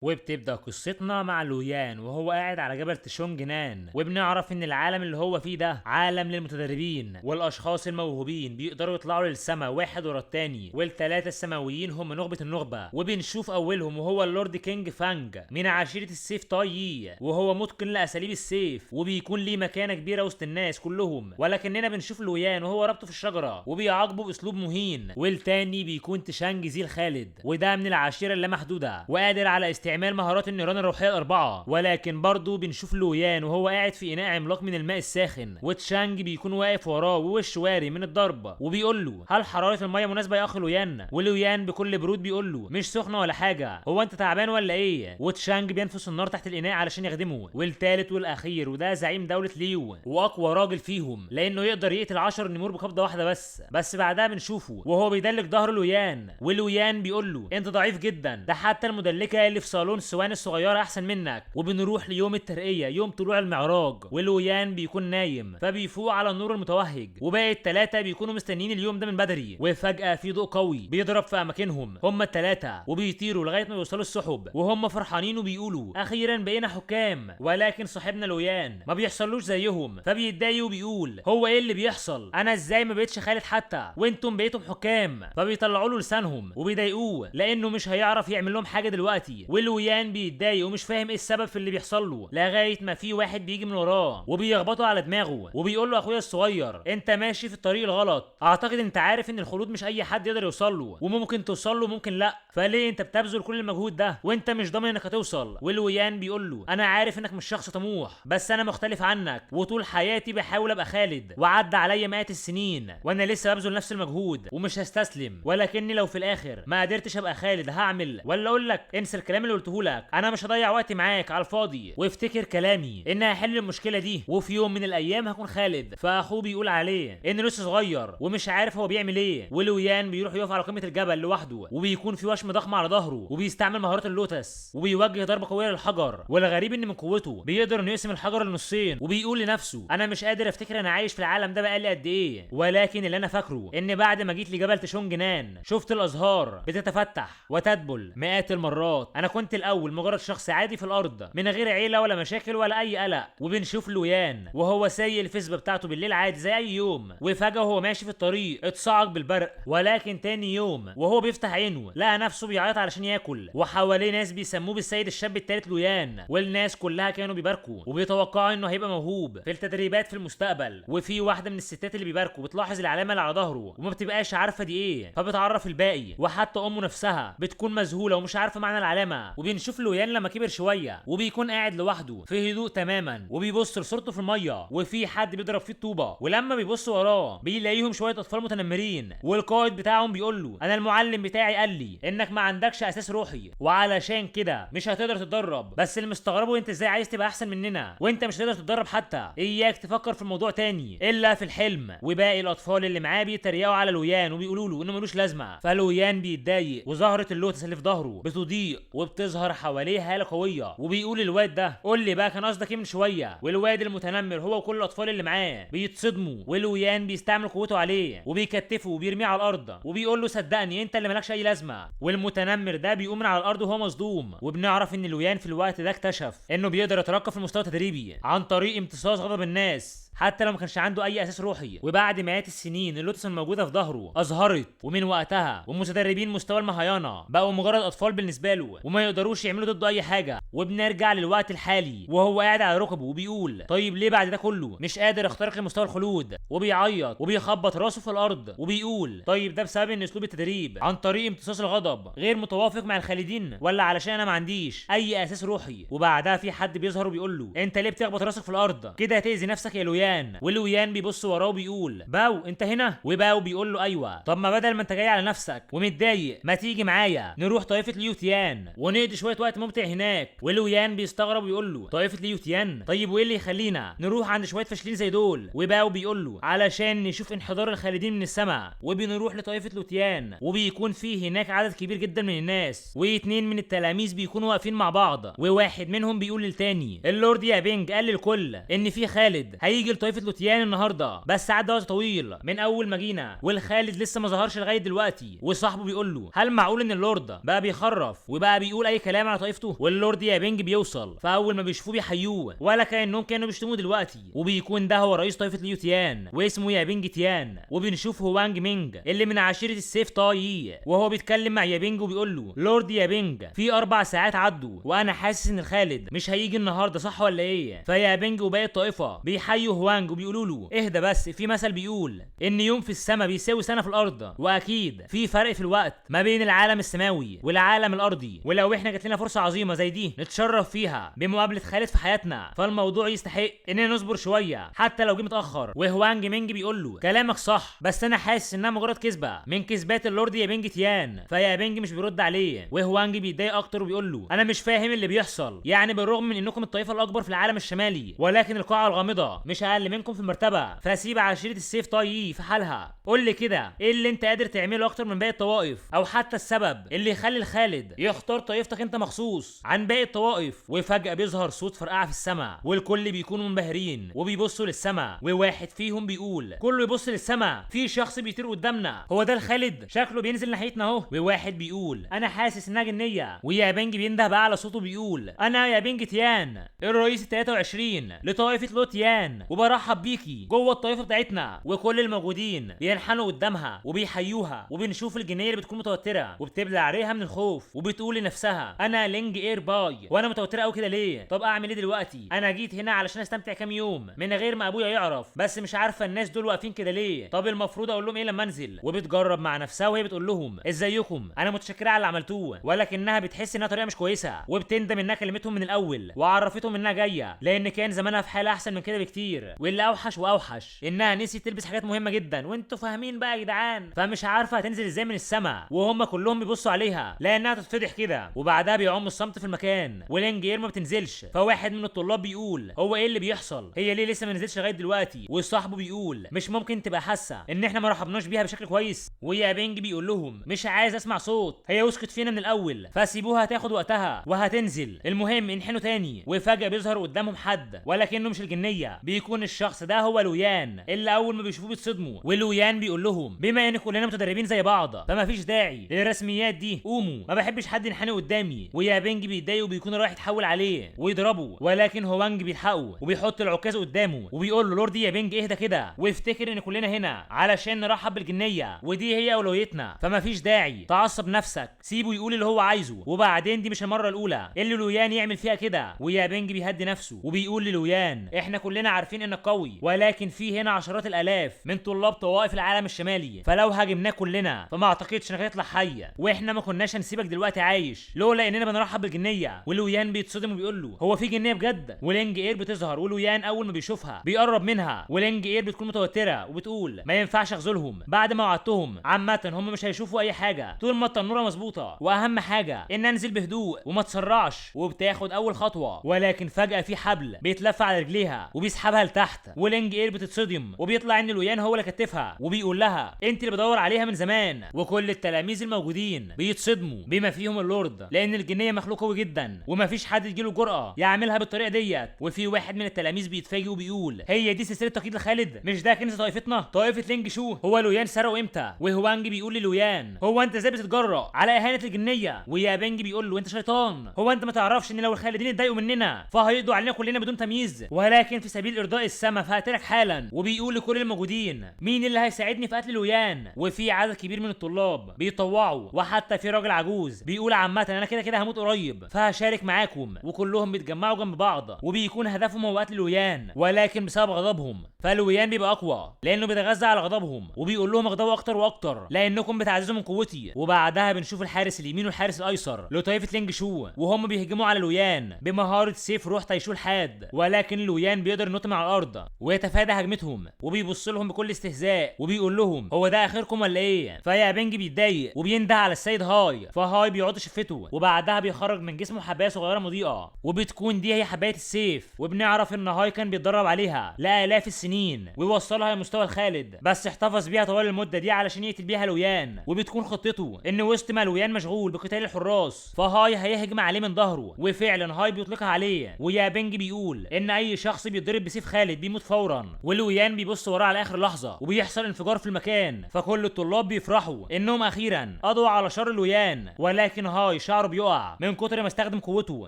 وبتبدأ قصتنا مع لويان وهو قاعد على جبل تشونجنان، وبنعرف ان العالم اللي هو فيه ده عالم للمتدربين والاشخاص الموهوبين بيقدروا يطلعوا للسماء واحد ورا التاني، والثلاثه السماويين هم نخبة النخبة. وبنشوف اولهم وهو اللورد كينج فانج من عشيرة السيف تاي، وهو متقن لاساليب السيف وبيكون ليه مكانة كبيرة وسط الناس كلهم. ولكننا بنشوف لويان وهو رابطه في الشجرة وبيعاقبه باسلوب مهين. والتاني بيكون تشانج زيل خالد، وده من العشيرة اللامحدودة وقادر على استعمال مهارات النيران الروحيه الاربعه. ولكن برضه بنشوف لويان وهو قاعد في اناء عملاق من الماء الساخن، وتشانج بيكون واقف وراه ووشه واري من الضرب وبيقول له هل حراره الميه مناسبه يا اخ لويان؟ ولويان بكل برود بيقول له مش سخنه ولا حاجه، هو انت تعبان ولا ايه؟ وتشانج بينفس النار تحت الاناء علشان يخدمه. والثالث والاخير وده زعيم دوله ليو واقوى راجل فيهم لانه يقدر يقتل 10 نمور بقبضه واحده بس بعدها بنشوفه وهو بيدلك ظهر لويان، ولويان بيقول له انت ضعيف جدا، ده حتى المدلكه اللي في صالون السوان الصغيره احسن منك. وبنروح ليوم الترقيه يوم طلوع المعراج، ولويان بيكون نايم فبيفوق على النور المتوهج، وباقي الثلاثه بيكونوا مستنيين اليوم ده من بدري. وفجاه في ضوء قوي بيضرب في اماكنهم هم الثلاثه وبيطيروا لغايه ما يوصلوا السحب، وهم فرحانين وبيقولوا اخيرا بقينا حكام. ولكن صاحبنا لويان ما بيحصلوش زيهم فبيتضايق وبيقول هو ايه اللي بيحصل؟ انا ازاي ما بقتش خالد حتى وانتم بقيتم حكام؟ فبيطلعوا له لسانهم وبيضايقوه لانه مش هيعرف يعمل لهم حاجه دلوقتي. ولويان بيتضايق ومش فاهم ايه السبب في اللي بيحصل له، لغايه ما في واحد بيجي من وراه وبيخبطه على دماغه وبيقول له اخويا الصغير انت ماشي في الطريق الغلط، اعتقد انت عارف ان الخلود مش اي حد يقدر يوصل له، وممكن توصل له ممكن لا، فليه انت بتبذل كل المجهود ده وانت مش ضامن انك هتوصل؟ ولويان بيقول له انا عارف انك مش شخص طموح بس انا مختلف عنك، وطول حياتي بحاول ابقى خالد وعدى عليا مئات السنين وانا لسه ببذل نفس المجهود ومش هستسلم، ولكني لو في الاخر ما قدرتش ابقى خالد هعمل ولا اقول لك انسى الكلام اللي قلته لك، انا مش هضيع وقتي معاك على الفاضي، وافتكر كلامي ان هحل المشكله دي وفي يوم من الايام هكون خالد. فاخوه بيقول عليه انه لسه صغير ومش عارف هو بيعمل ايه. ولويان بيروح يقف على قمه الجبل لوحده وبيكون في وشم ضخم على ظهره وبيستعمل مهارات اللوتس وبيوجه ضربه قويه للحجر، والغريب ان من قوته بيقدر انه يقسم الحجر لنصين، وبيقول لنفسه انا مش قادر افتكر انا عايش في العالم ده بقالي قد ايه، ولكن اللي انا فاكره ان بعد ما جيت لجبل تشونجنان شفت الازهار بتتفتح وتدبل مئات المرات، انا كنت الاول مجرد شخص عادي في الارض من غير عيله ولا مشاكل ولا اي قلق. وبنشوف لويان وهو سايق الفسبه بتاعته بالليل عادي زي اي يوم، وفجاه وهو ماشي في الطريق اتصعق بالبرق. ولكن تاني يوم وهو بيفتح عينه لقى نفسه بيعيط علشان ياكل، وحواليه ناس بيسموه بالسيد الشاب التالت لويان، والناس كلها كانوا بيباركوا وبيتوقعوا انه هيبقى موهوب في التدريبات في المستقبل. وفي واحده من الستات اللي بيباركوا بتلاحظ العلامه اللي على ظهره وما بتبقاش عارفه دي ايه، فبتعرف الباقي، وحتى امه نفسها بتكون مذهوله ومش عارفه معنى العلامه. وبنشوف لويان لما كبر شويه وبيكون قاعد لوحده في هدوء تماما وبيبص لصورته في الميه، وفي حد بيضرب فيه الطوبه، ولما بيبص وراه بيلاقيهم شويه اطفال متنمرين، والقائد بتاعهم بيقول له انا المعلم بتاعي قال لي انك ما عندكش اساس روحي وعلشان كده مش هتقدر تتدرب، بس اللي مستغربه انت ازاي عايز تبقى احسن مننا وانت مش هتقدر تتدرب حتى، اياك تفكر في الموضوع تاني الا في الحلم. وباقي الاطفال اللي معاه بيتريقوا على لويان وبيقولوا له انه ملوش لازمه، فلويان بيتضايق وزهره اللوتس اللي في ظهره بتضيء وبتظهر حواليه هاله قويه، وبيقول الواد ده قول لي بقى كان قصدك ايه من شويه؟ والواد المتنمر هو وكل الاطفال اللي معاه بيتصدموا، ولويان بيستعمل قوته عليه وبيكتفه وبيرميه على الارض وبيقول له صدقني انت اللي مالكش اي لازمه. والمتنمر ده بيقوم من على الارض وهو مصدوم، وبنعرف ان لويان في الوقت ده اكتشف انه بيقدر يترقى في المستوى التدريبي عن طريق امتصاص غضب الناس حتى لو ما كانش عنده اي اساس روحي. وبعد مئات السنين اللوتس الموجوده في ظهره اظهرت، ومن وقتها ومتدربين مستوى المهيانه بقوا مجرد اطفال بالنسبه له وما يقدروش يعملوا ضده اي حاجه. وبنرجع للوقت الحالي وهو قاعد على ركبه وبيقول طيب ليه بعد ده كله مش قادر اخترق لمستوى الخلود؟ وبيعيط وبيخبط راسه في الارض وبيقول طيب ده بسبب ان اسلوب التدريب عن طريق امتصاص الغضب غير متوافق مع الخالدين، ولا علشان انا ما عنديش اي اساس روحي؟ وبعدها في حد بيظهر وبيقول له انت ليه بتخبط راسك في الارض كده؟ هتاذي نفسك يا لويان. ولويان بيبص وراه وبيقول باو انت هنا؟ وباو بيقول له ايوه. طب ما بدل ما انت جاي على نفسك ومتضايق ما تيجي معايا نروح طائفه ليوتيان ونقضي شويه وقت ممتع هناك؟ ولويان بيستغرب ويقول له طائفه ليوتيان؟ طيب وايه اللي يخلينا نروح عند شويه فاشلين زي دول؟ وباو بيقول له علشان نشوف انحدار الخالدين من السماء. وبنروح لطائفه لوتيان وبيكون فيه هناك عدد كبير جدا من الناس، واتنين من التلاميذ بيكونوا واقفين مع بعض، وواحد منهم بيقول للتاني اللورد يا بينج قال للكل ان في خالد هيجي لطائفه لوتيان النهارده، بس عدى وقت طويل من اول ما جينا والخالد لسه ما ظهرش لغايه دلوقتي. وصاحبه بيقول له هل معقول ان اللورد بقى بيخرف وبقى بيقول اي كلام على طائفته، واللورد يابينج بيوصل، فاول ما بيشوفوه بيحيوه ولا كانهم كانوا بيشتموه دلوقتي، وبيكون ده هو رئيس طائفه ليو تيان واسمه يابينج تيان. وبنشوف هوانج مينج اللي من عشيره السيف طاي وهو بيتكلم مع يابينج وبيقول له لورد يابينج في 4 ساعات عدوا وانا حاسس ان الخالد مش هيجي النهارده، صح ولا ايه؟ فيابينج وباقي الطائفه بيحيوا هوانج وبيقولوا له اهدى بس، في مثل بيقول ان يوم في السماء بيساوي سنه في الارض، واكيد في فرق في الوقت ما بين العالم السماوي والعالم الارضي، ولو احنا جات لنا فرصه عظيمه زي دي نتشرف فيها بمقابله خالد في حياتنا فالموضوع يستحق اننا نصبر شويه حتى لو جه متاخر. وهوانج مينج بيقول له كلامك صح، بس انا حاسس انها مجرد كذبه من كذبات اللورد يابينج تيان. فيابينج مش بيرد عليه، وهوانج بيتضايق اكتر وبيقول له انا مش فاهم اللي بيحصل، يعني بالرغم من انكم الطائفه الاكبر في العالم الشمالي ولكن القاعه الغامضه مش اقل منكم في المرتبه، فسيب عشيره السيف طاي في حالها. قول لي كده ايه اللي انت قادر تعمله اكتر من باقي الطوائف، او حتى السبب اللي يخلي الخالد يختار طائفتك انت مخصوص عن باقي الطوائف؟ وفجاه بيظهر صوت فرقعه في السماء والكل بيكونوا منبهرين وبيبصوا للسماء، وواحد فيهم بيقول كله يبص للسماء، في شخص بيطير قدامنا، هو ده الخالد؟ شكله بينزل ناحيتنا اهو. وواحد بيقول انا حاسس انها جنيه. ويابينج بينده بقى على صوته بيقول انا يابينج تيان الرئيس 23 لطائفه لو تيان، وبرحب بيكي جوه الطائفه بتاعتنا. وكل الموجودين بينحنوا قدامها وبيحيوها، وبنشوف الجنيه اللي بتكون متوتره وبتبلع عليها من الخوف وبتقول لنفسها انا لينج اير باي، وانا متوتره قوي كده ليه؟ طب اعمل ايه دلوقتي؟ انا جيت هنا علشان استمتع كام يوم من غير ما ابويا يعرف، بس مش عارفه الناس دول واقفين كده ليه؟ طب المفروض اقول لهم ايه لما انزل؟ وبتجرب مع نفسها وهي بتقول لهم ازيكم، انا متشكره على اللي عملتوه، ولكنها بتحس انها طريقه مش كويسه وبتندم انها كلمتهم من الاول وعرفتهم انها جايه، لان كان زمانها في حاله احسن من كده بكتير. واللي اوحش واوحش انها نسيت تلبس حاجات مهمه جدا، وانتوا فاهمين بقى يا جدعان، فمش عارفه هتنزل ازاي من السماء وهم كلهم بيبصوا عليها لانها تتفضح كده. وبعدها بيعم الصمت في المكان ولينج اير ما بتنزلش، فواحد من الطلاب بيقول هو ايه اللي بيحصل؟ هي ليه لسه ما نزلتش لغايه دلوقتي؟ وصاحبه بيقول مش ممكن تبقى حاسه ان احنا ما رحبناش بيها بشكل كويس؟ ويابينج بيقول لهم مش عايز اسمع صوت، هي وثقت فينا من الاول فسيبوها تاخد وقتها وهتنزل، المهم انحنوا تاني. وفجاه بيظهر قدامهم حد ولكنه مش الجنيه، بيكون الشخص ده هو لويان اللي اول ما بيشوفوه بيتصدموا. ولويان بيقول لهم بما ان كلنا متدربين زي بعض فما فيش داعي للرسميات دي، قوموا، ما بحبش حد ينحني قدامي. ويابينج بيتضايق وبيكون رايح يتحول عليه ويضربه، ولكن هوانج بيلحقه وبيحط العكاز قدامه وبيقول له لورد يابينج اهدى كده وافتكر ان كلنا هنا علشان نرحب بالجنيه ودي هي اولويتنا، فما فيش داعي تعصب نفسك، سيبه يقول اللي هو عايزه، وبعدين دي مش المره الاولى اللي لويان يعمل فيها كده. ويابينج بيهدي نفسه وبيقول للويان احنا كلنا عارفين انك قوي، ولكن في هنا عشرات الالاف من طلاب طوائف العالم الشمالي، فلو هاجمناه كلنا فما اعتقدش انك هتطلع حي، واحنا ما كناش هنسيبك دلوقتي عايش لولا اننا بنرحب بالجنيه. ولويان بيتصدم وبيقول له هو في جنيه بجد؟ ولينج اير بتظهر ولويان اول ما بيشوفها بيقرب منها، ولينج اير بتكون متوتره وبتقول ما ينفعش اغزلهم بعد ما وعدتهم، عامه هم مش هيشوفوا اي حاجه طول ما التنوره مظبوطه، واهم حاجه ان انزل بهدوء وما تسرعش. وبتاخد اول خطوه ولكن فجاه في حبل بيتلف على رجليها وبيسحبها لتحت، ولينج اير بتتصدم وبيطلع ان لويان هو اللي كتفها وبيقول لها انت اللي بدور عليها من زمان. وكل التلاميذ الموجودين بيتصدموا بما فيهم اللورد، لان الجنيه مخلوق قوي جدا ومفيش حد يجيله جرأه يعملها بالطريقه ديت. وفي واحد من التلاميذ بيتفاجئ وبيقول هي دي سلسله تقييد لخالد؟ مش ده كنز طائفتنا طائفه لينج شو؟ هو لويان سرقه امتى؟ وهوانج بيقول للويان هو انت ازاي بتتجرأ على اهانه الجنيه؟ ويابينج بيقول له انت شيطان، هو انت ما تعرفش ان لو الخالدين اتضايقوا مننا فهيقضوا علينا كلنا بدون تمييز، ولكن في سبيل ارضاء السما فهقتلك حالا. وبيقول لكل الموجودين مين اللي هيساعدني في قتل لويان؟ وفي عدد كبير من الطلاب بيطوعوا، وحتى في راجل عجوز بيقول عامه انا كده كده هموت قريب فهشارك معاكم. وكلهم بيتجمعوا جنب بعض وبيكون هدفهم هو قتل لويان، ولكن بسبب غضبهم فلويان بيبقى اقوى لانه بيتغذى على غضبهم وبيقول لهم اغضبوا اكتر واكتر لانكم بتعززوا من قوتي. وبعدها بنشوف الحارس اليمين والحارس الايسر لطائفه لينج شو وهم بيهجموا على لويان بمهاره سيف روح تايشو الحاد، ولكن لويان بيقدر ينط من على الارض ويتفادى هجمتهم وبيبص لهم بكل استهزاء وبيقول لهم هو ده اخركم ولا ايه؟ فيابينج بيتضايق وبينده على السيد هاي، فهاي بيعض شفته وبعدها بيخرج من جسمه حبايه صغيره مضيئه وبتكون دي هي حبايه السيف، وبنعرف ان هاي كان بيتدرب عليها لالاف السنين ويوصلها لمستوى الخالد، بس احتفظ بيها طوال المده دي علشان يقتل بيها لويان. وبتكون خطته ان وسط ما لويان مشغول بقتال الحراس فهاي هيهجم عليه من ظهره، وفعلا هاي بيطلقها عليه. ويابينج بيقول ان اي شخص بيتضرب بسيف خالد بيموت فورا، ولويان بيبص وراه على اخر لحظه وبيحصل انفجار في المكان، فكل الطلاب بيفرحوا انهم اخيرا قضوا على شر لويان. ولكن هاي شعره شعره بيقع من كتر ما استخدم قوته،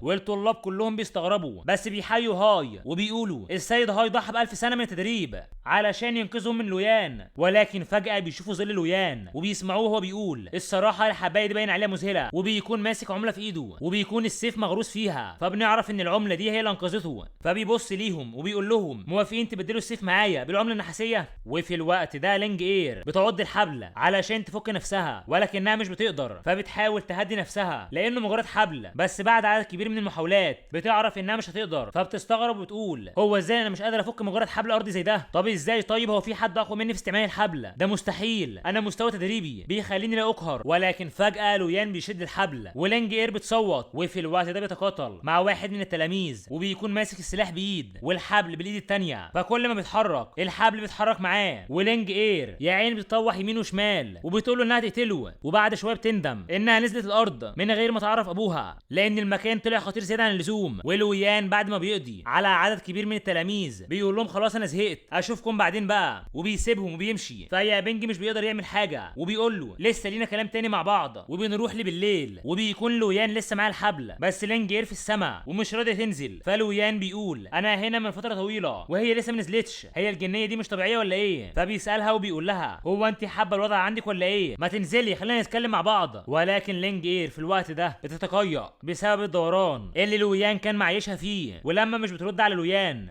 والطلاب كلهم بيستغربوا بس بيحيوا هاي وبيقولوا السيد هاي ضحى ب1000 سنه من التدريب علشان ينقذهم من لويان. ولكن فجاه بيشوفوا ظل لويان وبيسمعوه وهو بيقول الصراحه الحبايه دي باين عليها مذهله، وبيكون ماسك عمله في ايده وبيكون السيف مغروس فيها، فبنعرف ان العمله دي هي اللي انقذته. فبيبص ليهم وبيقول لهم موافقين تبدلوا السيف معايا بالعمله النحاسيه؟ وفي الوقت ده لينج اير بتعض الحبل علشان تفك نفسها، ولكنها مش بتقدر، فبتحاول تهدي نفسها لانه مجرد حبل. بس بعد عدد كبير من المحاولات بتعرف انها مش هتقدر، فبتستغرب وبتقول هو ازاي انا مش قادر افك مجرد حبل ارضي زي ده؟ طب ازاي؟ طيب هو في حد اقوى مني في استعمال الحبل؟ ده مستحيل، انا مستوى تدريبي بيخليني لا اقهر. ولكن فجاه لويان بيشد الحبل ولينج اير بتصوت، وفي الوقت ده بيتقاتل مع واحد من التلاميذ وبيكون ماسك السلاح بايد والحبل بالايد التانيه، فكل ما بيتحرك الحبل بيتحرك معاه، ولينج اير يا عيني بتطوح يمين وشمال وبتقول له انها تقتله. وبعد شويه بتندم انها نزلت الارض من غير ما تعرف ابوها لان المكان طلع خطير زياده عن اللزوم. ولويان بعد ما بيقضي على عدد كبير من التلاميذ بيقول لهم خلاص انا زهقت، اشوفكم بعدين بقى، وبيسيبهم وبيمشي. فيا بنج مش بيقدر يعمل حاجه وبيقول له لسه لينا كلام تاني مع بعض، وبنروح بالليل وبيكون لويان لسه معاه الحبل، بس لينج اير في السماء ومش راضيه تنزل. فلويان بيقول انا هنا من فتره طويله وهي لسه ما نزلتش، هي الجنيه دي مش طبيعيه ولا ايه؟ فبيسالها وبيقول لها هو انت حابه الوضع عندك ولا ايه؟ ما تنزلي خلينا نتكلم مع بعض. ولكن لينج اير في الوقت ده بتتقيأ بسبب الدوران اللي لويان كان معيشها فيه، ولما مش بترد على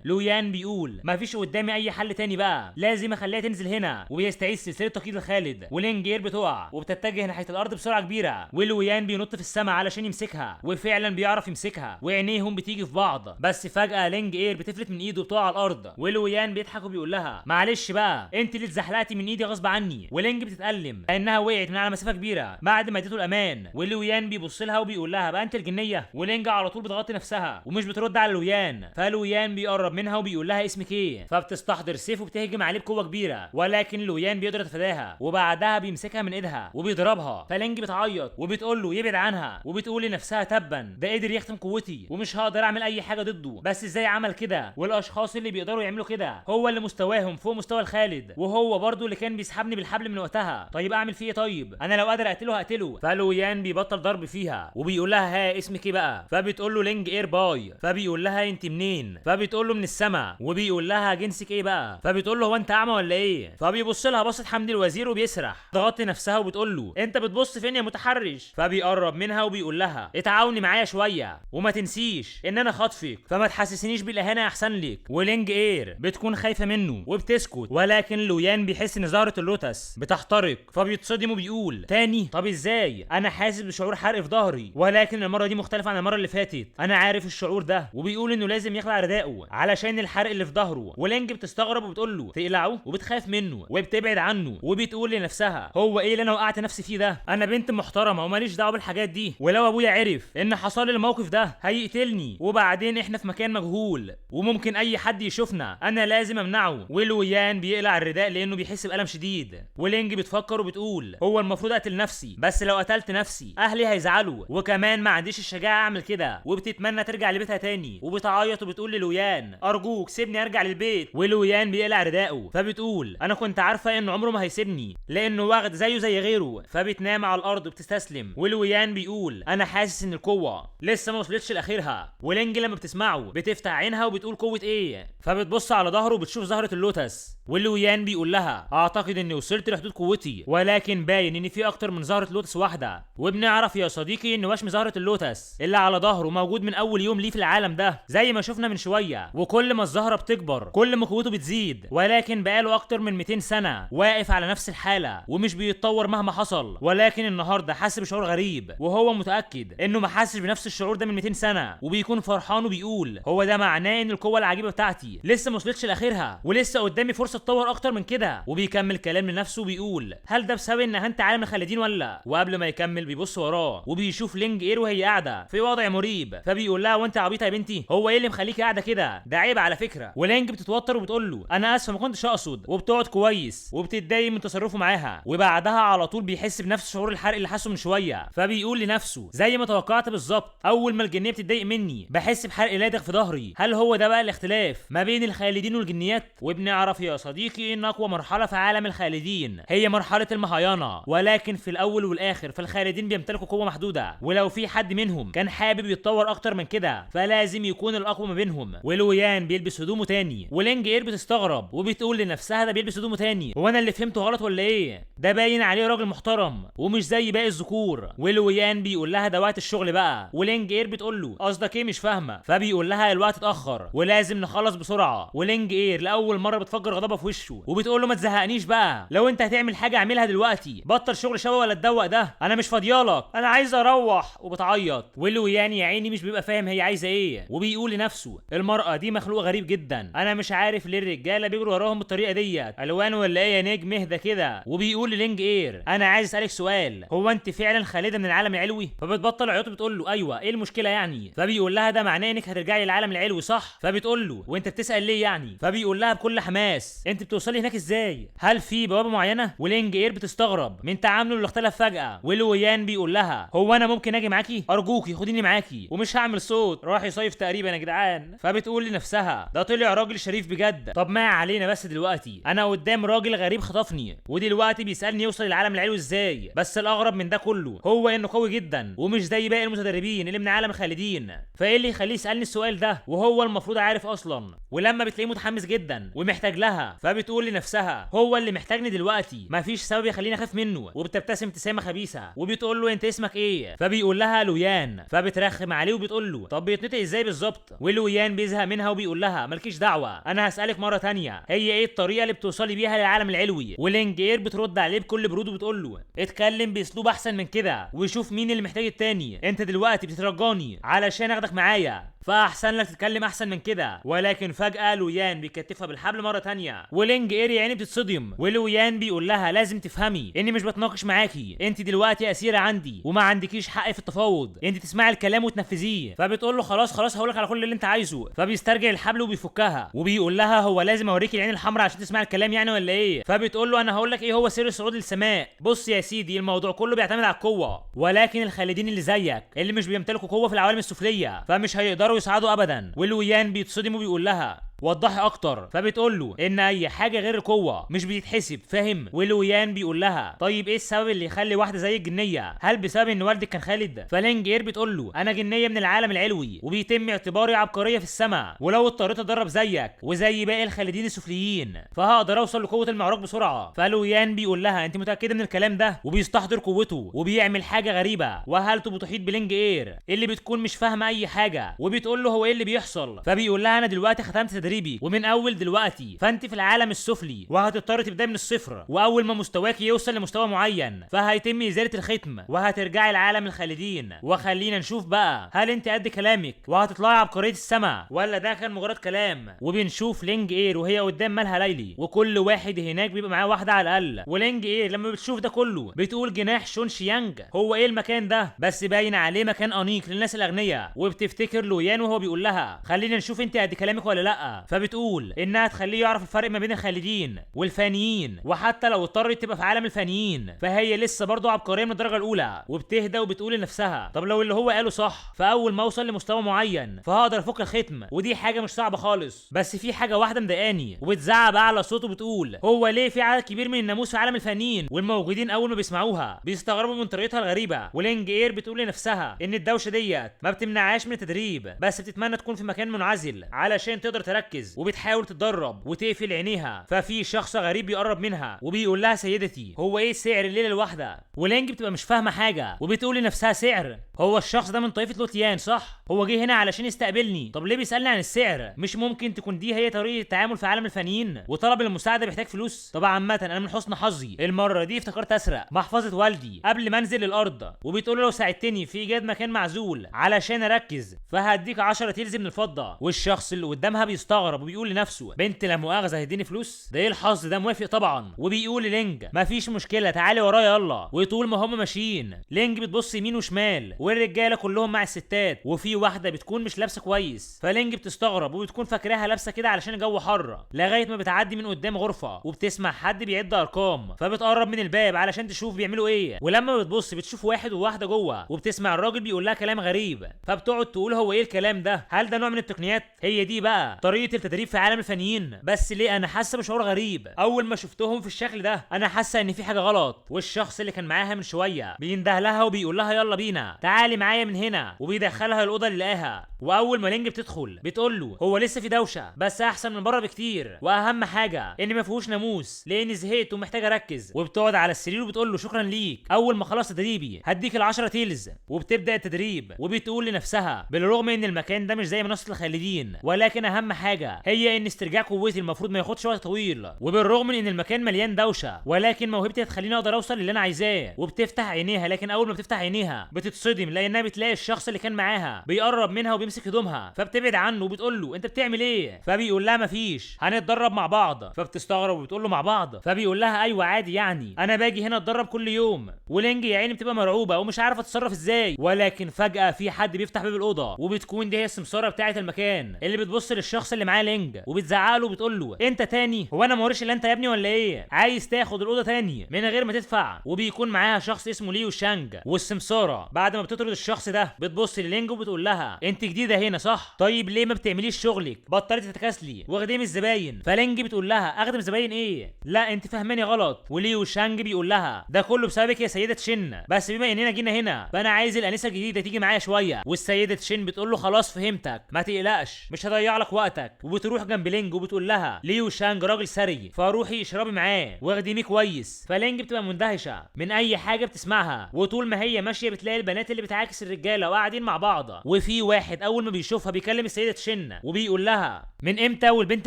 لويان بيقول مفيش قدامي اي حل تاني بقى، لازم اخليها تنزل هنا ويستعيد سلسله تقييد الخالد. ولينج اير بتقع وبتتجه ناحيه الارض بسرعه كبيره، ولويان بينط في السماء علشان يمسكها، وفعلا بيعرف يمسكها وعينيهم بتيجي في بعض. بس فجاه لينج اير بتفلت من ايده وبتقع على الارض، ولويان بيضحك وبيقول لها معلش بقى انت اللي اتزحلقتي من ايدي غصب عني. ولينج بتتألم لانها وقعت من على مسافه كبيره بعد ما اديته الامان، ولويان بيبص لها وبيقول لها بقى انت الجنيه. ولينج على طول بتغطي نفسها ومش بترد على لويان، فلويان بيقرب منها وبيقول لها اسمك ايه؟ فبتستحضر سيف وبتهجم عليه بقوه كبيره، ولكن لويان بيقدر يتفاداها وبعدها بيمسكها من ايدها وبيضربها. فلينج بتعيط وبتقول له يبعد عنها، وبتقول لنفسها تبا ده قدر يختم قوتي ومش هقدر اعمل اي حاجه ضده، بس ازاي عمل كده؟ والاشخاص اللي بيقدروا يعملوا كده هو اللي مستواهم فوق مستوى الخالد، وهو برضو اللي كان بيسحبني بالحبل من وقتها. طيب اعمل فيه ايه؟ طيب انا لو قادر اقتله هقتله. فلويان بيبطل ضرب فيها وبيقول لها ها اسمك ايه بقى؟ فبتقول له لينج اير باي. فبيقول لها انت منين؟ فبتقول له من السما. وبيقول لها جنسك ايه بقى؟ فبتقول له هو انت اعمى ولا ايه؟ فبيبص لها بصه حمدي الوزير وبيسرح، تغطي نفسها وبتقول له انت بتبص فين يا متحرش؟ فبيقرب منها وبيقول لها اتعاوني معايا شويه وما تنسيش ان انا خاطفك، فما تحسسنيش بالاهانه احسن لك. ولينج اير بتكون خايفه منه وبتسكت، ولكن لويان بيحس ان زهره اللوتس بتحترق فبيتصدم وبيقول تاني؟ طب ازاي؟ انا حاسس بشعور حرق في ظهري، ولكن المره دي مختلفه عن المره اللي فاتت، انا عارف الشعور ده. وبيقول انه لازم يخلع رداءه علشان الحرق اللي في ظهره. ولينج بتستغرب وبتقول له تقلعه، وبتخاف منه وبتبعد عنه وبتقول لنفسها هو ايه اللي انا وقعت نفسي فيه ده؟ انا بنت محترمه وماليش دعوه بالحاجات دي، ولو ابويا عرف ان حصل لي الموقف ده هيقتلني، وبعدين احنا في مكان مجهول وممكن اي حد يشوفنا، انا لازم امنعه. ولويان بيقلع الرداء لانه بيحس بألم شديد. ولينج بتفكر وبتقول هو المفروض اقتل نفسي، بس لو قتلت نفسي اهلي هيزعلوا، وكمان ما عنديش الشجاعه اعمل كده. وبتتمنى ترجع لبيتها تاني وبتعيط وبتقول للويان ارجوك سيبني ارجع للبيت. ولويان بيقلع رداءه فبتقول انا كنت عارفه ان عمره ما هيسيبني لانه واخد زيه زي غيره. فبتنام على الارض وبتستسلم. ولويان بيقول انا حاسس ان القوه لسه ما وصلتش لاخرها. ولينج لما بتسمعه بتفتح عينها وبتقول قوه ايه؟ فبتبص على ظهره وبتشوف زهره اللوتس. ولويان بيقول لها اعتقد اني وصلت لحدود قوتي، ولكن باين ان في اكتر من زهره لوتس واحده. وبنعرف يا صديقي ان وشم زهره اللوتس اللي على ظهره موجود من اول يوم ليه في العالم ده زي ما شفنا من شويه، وكل ما الزهره بتكبر كل ما قوته بتزيد، ولكن بقاله اكتر من 200 سنه واقف على نفس الحاله ومش بيتطور مهما حصل. ولكن النهارده حاسس بشعور غريب، وهو متاكد انه ما حاسش بنفس الشعور ده من 200 سنه، وبيكون فرحان وبيقول هو ده معناه ان القوه العجيبه بتاعتي لسه ما وصلتش لاخرها ولسه قدامي فرصه اتطور اكتر من كده. وبيكمل كلام لنفسه وبيقول هل ده بسبب ان اهنت عالم الخالدين ولا؟ وقبل ما يكمل بيبص وراه وبيشوف لينج اير وهي قاعده في وضع مريب، فبيقول لها وانت عبيطه يا بنتي؟ هو ايه اللي مخليكي قاعده كده؟ ده عيب على فكره. ولينج بتتوتر وبتقول له انا اسفه ما كنتش اقصد، وبتقعد كويس وبتتضايق من تصرفه معاها. وبعدها على طول بيحس بنفس شعور الحرق اللي حاسه من شويه، فبيقول لنفسه زي ما توقعت بالظبط، اول ما الجنيه بتتضايق مني بحس بحرق لادغ في ظهري. هل هو ده بقى الاختلاف ما بين الخالدين والجنيات؟ وبنعرف يا صديقي ان اقوى مرحله في عالم الخالدين هي مرحله المهايانا، ولكن في الاول والاخر فالخالدين بيمتلكوا قوه محدوده سودا، ولو في حد منهم كان حابب يتطور اكتر من كده فلازم يكون الاقوى ما بينهم. ولويان بيلبس هدومه تاني، ولينج اير بتستغرب وبتقول لنفسها ده بيلبس هدومه تاني، هو انا اللي فهمته غلط ولا ايه؟ ده باين عليه راجل محترم ومش زي باقي الذكور. ولويان بيقول لها ده وقت الشغل بقى، ولينج اير بتقول له قصدك ايه مش فاهمه، فبيقول لها الوقت اتاخر ولازم نخلص بسرعه. ولينج اير لاول مره بتفجر غضبها في وشه وبتقول له ما تزهقنيش بقى، لو انت هتعمل حاجه اعملها دلوقتي، بطل شغل شبه ولا تدوق ده، انا مش فاضيالك، انا عايز اروح. وبتعيط. ولويان يا عيني مش بيبقى فاهم هي عايزه ايه، وبيقول لنفسه المراه دي مخلوق غريب جدا، انا مش عارف ليه الرجاله بيجروا وراهم بالطريقه ديت، الوان ولا ايه يا نجم اهدى كده. وبيقول للينج اير انا عايز اسالك سؤال، هو انت فعلا خالده من العالم العلوي؟ فبتبطل عياط بتقول له ايوه ايه المشكله يعني؟ فبيقول لها ده معناه انك هترجعي للعالم العلوي صح؟ فبتقول له وانت بتسال ليه يعني؟ فبيقول لها بكل حماس انت بتوصلي هناك ازاي؟ هل في بوابه معينه؟ ولينج اير بتستغرب من تعامله اللي اختلف فجاه. ولويان بيقول لها هو انا ممكن اجي معاكي؟ ارجوكي خديني معاكي ومش هعمل صوت، راح يصيف تقريبا يا جدعان. فبتقول لنفسها ده طلع راجل شريف بجد. طب ما علينا، بس دلوقتي انا قدام راجل غريب خطفني ودلوقتي بيسالني يوصل للعالم العلوي ازاي، بس الاغرب من ده كله هو انه قوي جدا ومش زي باقي المتدربين اللي من عالم الخالدين، فايه اللي يخليه يسالني السؤال ده وهو المفروض عارف اصلا؟ ولما بتلاقيه متحمس جدا ومحتاج لها فبتقول لنفسها هو اللي محتاجني دلوقتي، مفيش سبب يخليني اخاف منه. وبتبتسم ابتسامه خبيثه وبتقول له انت اسمك ايه؟ فبيقول لها لويان. فبترخم عليه وبتقول له طب بيتنطق ازاي بالظبط؟ ولويان بيزهق منها وبيقول لها مالكيش دعوه، انا هسالك مره تانية هي ايه الطريقه اللي بتوصلي بيها للعالم العلوي؟ ولينج اير بترد عليه بكل برود وبتقول له اتكلم باسلوب احسن من كده وشوف مين اللي محتاج التاني، انت دلوقتي بتترجاني علشان اخدك معايا فاحسن لك تتكلم احسن من كده. ولكن فجاه لويان بيكتفها بالحبل مره تانية ولينج اير يعني بتتصدم. ولويان بيقول لها لازم تفهمي اني مش بتناقش معاكي، انت دلوقتي اسيره عندي وما عندكيش حق في التفاوض، انت تسمعي الكلام وتنفذيه. فبتقول له خلاص خلاص هقولك على كل اللي انت عايزه. فبيسترجع الحبل وبيفكها وبيقول لها هو لازم اوريكي العين الحمراء عشان تسمعي الكلام يعني ولا ايه؟ فبتقول له انا هقول لك ايه هو سر الصعود للسماء. بص يا سيدي الموضوع كله بيعتمد على القوه، ولكن الخالدين اللي زيك اللي مش بيمتلكوا قوه في العوالم السفليه فمش هيقدروا يصعدوا ابدا. ولويان بيتصدم وبيقول لها وضحي اكتر. فبتقول له ان اي حاجه غير القوه مش بتتحسب فاهم؟ ولويان بيقول لها طيب ايه السبب اللي يخلي واحده زي الجنيه؟ هل بسبب ان والدك كان خالد؟ فلينج اير بتقول له انا جنيه من العالم العلوي وبيتم اعتباري عبقريه في السماء، ولو اضطريت اتدرب زيك وزي باقي الخالدين السفليين فهقدر اوصل لقوه المعراج بسرعه. فلويان بيقول لها انت متاكده من الكلام ده؟ وبيستحضر قوته وبيعمل حاجه غريبه وهالته بتحيط بلينج اير اللي بتكون مش فاهمه اي حاجه وبتقول له هو ايه اللي بيحصل؟ فبيقول لها انا دلوقتي ختمت تدريبي ومن اول دلوقتي فانت في العالم السفلي وهتضطر تبداي من الصفر، واول ما مستواك يوصل لمستوى معين فهيتم ازاله الختم وهترجعي لعالم الخالدين. وخلينا نشوف بقى هل انت قد كلامك وهتطلعي عبقريه السماء ولا ده كان مجرد كلام. وبنشوف لينج اير وهي قدام مالها ليلي وكل واحد هناك بيبقى معاه واحده على الاقل. ولينج اير لما بتشوف ده كله بتقول جناح شون شيانج هو ايه المكان ده؟ بس باين عليه مكان انيق للناس الاغنياء. وبتفتكر لويان وهو بيقول لها خلينا نشوف انت قد كلامك ولا لا. فبتقول انها تخليه يعرف الفرق ما بين الخالدين والفانيين، وحتى لو اضطرت تبقى في عالم الفانيين فهي لسه برضه عبقريه من الدرجه الاولى. وبتهدى وبتقول لنفسها طب لو اللي هو قاله صح فاول ما اوصل لمستوى معين فهقدر افك الختم، ودي حاجه مش صعبه خالص، بس في حاجه واحده مضايقاني. وبتزعق باعلى صوت وبتقول هو ليه في عدد كبير من الناموس في عالم الفانيين والموجودين اول ما بيسمعوها بيستغربوا من طريقتها الغريبه. ولينج اير بتقول لنفسها ان الدوشه ديت ما بتمنعهاش من التدريب بس بتتمنى تكون في مكان منعزل علشان تقدر تركز، وبتحاول تتدرب وتقفل عينيها. ففي شخص غريب بيقرب منها وبيقول لها سيدتي هو ايه سعر الليله الواحده؟ ولينج بتبقى مش فاهمه حاجه وبتقول لنفسها سعر؟ هو الشخص ده من طائفه لوتيان صح؟ هو جه هنا علشان يستقبلني، طب ليه بيسالني عن السعر؟ مش ممكن تكون دي هي طريقه التعامل في عالم الفانيين وطلب المساعده بيحتاج فلوس؟ طبعا عامه انا من حسن حظي المره دي افتكرت اسرق محفظه والدي قبل ما انزل الارض، وبتقول له لو ساعدتني في ايجاد مكان معزول علشان اركز فهديك 10 تيلز من الفضه. والشخص اللي قدامها بيستغرب وبيقول لنفسه بنت لا مؤاخذه هيديني فلوس؟ ده ايه الحظ ده؟ موافق طبعا. وبيقول للينج مفيش مشكله تعالي ورايا يلا. وطول ما هم ماشيين لينج بتبص يمين وشمال والرجاله كلهم مع الستات وفي واحده بتكون مش لابسه كويس، فلينج بتستغرب وبتكون فاكراها لابسه كده علشان الجو حر، لغايه ما بتعدي من قدام غرفه وبتسمع حد بيعد ارقام فبتقرب من الباب علشان تشوف بيعملوا ايه. ولما بتبص بتشوف واحد وواحده جوه وبتسمع الراجل بيقول لها كلام غريب، فبتقعد تقول هو ايه الكلام ده؟ هل ده نوع من التقنيات؟ هي دي بقى طريقه فوجئت التدريب في عالم الفانيين، بس ليه انا حاسه بشعور غريب اول ما شفتهم في الشكل ده. انا حاسه ان في حاجه غلط. والشخص اللي كان معاها من شويه بينده لها وبيقول لها يلا بينا تعالي معايا من هنا، وبيدخلها الاوضه اللي لقاها. واول ما لينج بتدخل بتقول له هو لسه في دوشه بس احسن من بره بكتير، واهم حاجه ان ما فيهوش ناموس لاني زهقت ومحتاجه اركز. وبتقعد على السرير وبتقول له شكرا ليك، اول ما خلص تدريبي هديك ال10 تيلز. وبتبدا التدريب وبتقول لنفسها بالرغم ان المكان ده مش زي منصه الخالدين، ولكن اهم حاجه هي ان استرجاع قوتي المفروض ما ياخدش وقت طويل. وبالرغم من ان المكان مليان دوشه ولكن موهبتي هتخليني اقدر اوصل للي انا عايزاه. وبتفتح عينيها، لكن اول ما بتفتح عينيها بتتصدم لانها بتلاقي الشخص اللي كان معاها بيقرب منها وبيمسك هدومها، فبتبعد عنه وبتقول له انت بتعمل ايه؟ فبيقول لها مفيش، هنتدرب مع بعض. فبتستغرب وبتقول له مع بعض؟ فبيقول لها ايوه عادي، يعني انا باجي هنا اتدرب كل يوم. ولينج يا عيني بتبقى مرعوبه ومش عارفه تتصرف ازاي. ولكن فجاه في حد بيفتح باب الاوضه، وبتكون دي هي السمساره بتاعه المكان اللي بتبص للشخص اللي معاه لينج وبتزعق له وبتقول له انت تاني؟ هو انا موريش الا انت يا ابني ولا ايه؟ عايز تاخد الاوضه تاني من غير ما تدفع؟ وبيكون معاها شخص اسمه ليو شانج. والسمساره بعد ما بتطرد الشخص ده بتبص للينج وبتقول لها انت جديده هنا صح؟ طيب ليه ما بتعمليش شغلك؟ بطلتي تتكاسلي واخدمي الزباين. فلينج بتقول لها اخدم زباين ايه؟ لا انت فاهماني غلط. وليو شانج بيقول لها ده كله بسببك يا سيده شن، بس بما اننا جينا هنا فانا عايز الانسه الجديده تيجي معايا شويه. والسيده شن بتقول له خلاص فهمتك، ما تقلقش مش هضيع لك وقتك. وبتروح جنب لينج وبتقول لها ليو شانج راجل ثري فروحي اشربي معاه واخدميه كويس. فلينج بتبقى مندهشه من اي حاجه بتسمعها، وطول ما هي ماشيه بتلاقي البنات اللي بتعاكس الرجاله وقاعدين مع بعض. وفي واحد اول ما بيشوفها بيكلم السيده شن وبيقول لها من امتى والبنت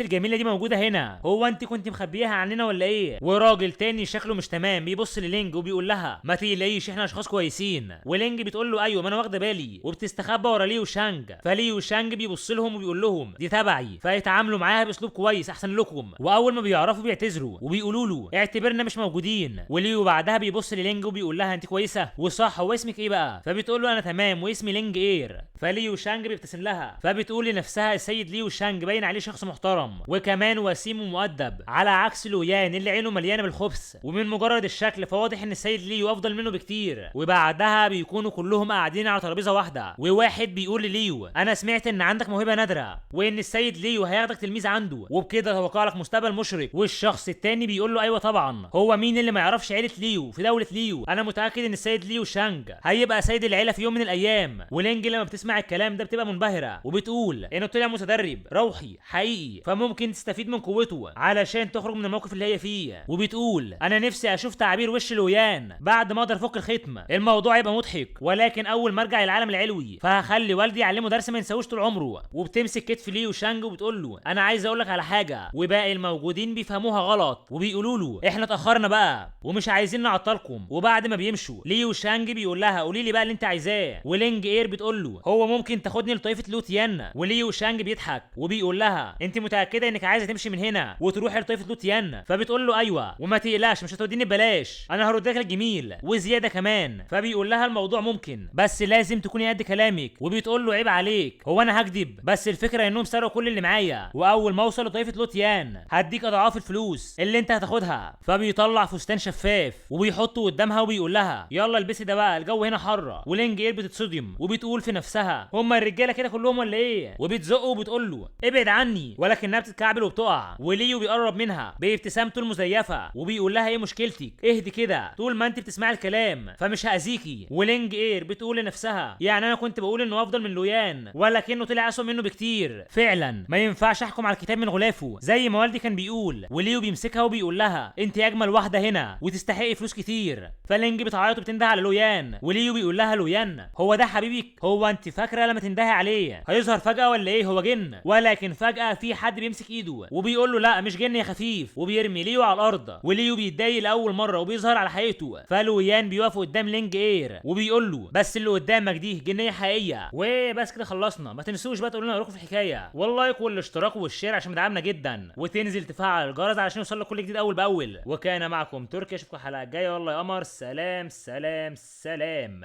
الجميله دي موجوده هنا؟ هو انت كنت مخبيها عننا ولا ايه؟ وراجل تاني شكله مش تمام بيبص للينج وبيقول لها ما تقلقيش احنا اشخاص كويسين. ولينج بتقول له ايوه ما انا واخده بالي، وبتستخبى ورا ليو شانج. فليو شانج بيبص لهم وبيقول لهم دي تبعي فيتعاملوا معاها باسلوب كويس احسن لكم. واول ما بيعرفوا بيعتذروا وبيقولوا له اعتبرنا مش موجودين. وليو بعدها بيبص للينج وبيقول لها انت كويسه وصح، هو اسمك ايه بقى؟ فبتقول له انا تمام واسمي لينج اير. فليو شانج بيبتسم لها، فبتقول لنفسها السيد ليو شانج باين عليه شخص محترم وكمان وسيم ومؤدب على عكس لويان اللي عينه مليانه بالخبث. ومن مجرد الشكل فواضح ان السيد ليو افضل منه بكتير. وبعدها بيكونوا كلهم قاعدين على ترابيزه واحده، وواحد بيقول لليو انا سمعت ان عندك موهبه نادره وان السيد ليو هياخدك تلميذ عنده وبكده توقع لك مستقبل مشرق. والشخص التاني بيقول له ايوه طبعا، هو مين اللي ما يعرفش عيله ليو في دوله ليو؟ انا متاكد ان السيد ليو شانج هيبقى سيد العيله في يوم من الايام. ولينج لما بتسمع الكلام ده بتبقى منبهره وبتقول انه طلع متدرب روحي حقيقي فممكن تستفيد من قوته علشان تخرج من الموقف اللي هي فيه. وبتقول انا نفسي اشوف تعابير وش لويان بعد ما اقدر افك الختم. الموضوع يبقى مضحك ولكن اول ما ارجع العالم العلوي فهخلي والدي يعلمه درس ما ينساهوش طول عمره. وبتمسك كتف ليو شانج وبتقول له انا عايز اقول لك على حاجه. وباقي الموجودين بيفهموها غلط وبيقولوا له احنا اتاخرنا بقى ومش عايزين نعطلكم. وبعد ما بيمشوا ليو شانج بيقول لها قولي لي بقى اللي انت عايزاه. ولينج اير بتقول له هو ممكن تاخدني لطائفه لوتيان؟ وليو شانج بيضحك وبيقول لها انت متاكده انك عايزه تمشي من هنا وتروحي لطائفه لوتيان؟ فبتقول له ايوه وما تقلقش مش هتوديني ببلاش، انا هرد لك الجميل وزياده كمان. فبيقول لها الموضوع ممكن بس لازم تكوني قد كلامك. وبتقول له عيب عليك، هو انا هكذب؟ بس الفكره انهم سرقوا كل اللي معايا واول ما اوصل لطائفه لوتيان هديك اضعاف الفلوس اللي انت هتاخدها. فبيطلع فستان شفاف وبيحطه قدامها وبيقول لها يلا البسي ده بقى الجو هنا حر. ولينج اير بتتصدم وبتقول في نفسها هما الرجاله كده كلهم ولا ايه؟ وبتزقه وبتقول له ابعد عني، ولكنها بتتكعبل وبتقع. وليو بيقرب منها بابتسامته المزيفه وبيقول لها ايه مشكلتك؟ اهدي كده طول ما انت بتسمعي الكلام فمش هاذيكي. ولينج اير بتقول لنفسها يعني انا كنت بقول انه افضل من لويان ولكنه طلع اسوء منه بكتير. فعلا ما ينفعش احكم على الكتاب من غلافه زي ما والدي كان بيقول. وليو بيمسكها وبيقول لها انت اجمل واحده هنا وتستحقي فلوس كتير. فلينج بتعيط وبتنده على لويان. وليو بيقول لها لويان هو ده حبيبك؟ هو انت فاكره لما تندهي عليه هيظهر فجاه ولا ايه؟ هو جن؟ ولكن فجاه في حد بيمسك ايده وبيقول له لا مش جن يا خفيف، وبيرمي ليو على الارض. وليو بيتضايق لاول مره وبيظهر على حقيقته. فلويان بيقف قدام لينج اير وبيقول له بس اللي قدامك دي جنيه حقيقيه. وبس كده خلصنا. ما تنسوش بقى تقولوا لنا رايكم في الحكايه واللايك والاشتراك والشير عشان مدعمنا جدا، وتنزل تفعل الجرس علشان يوصلك كل جديد اول باول. وكان معكم تركي، اشوفكم الحلقه الجايه والله يا قمر. سلام سلام سلام.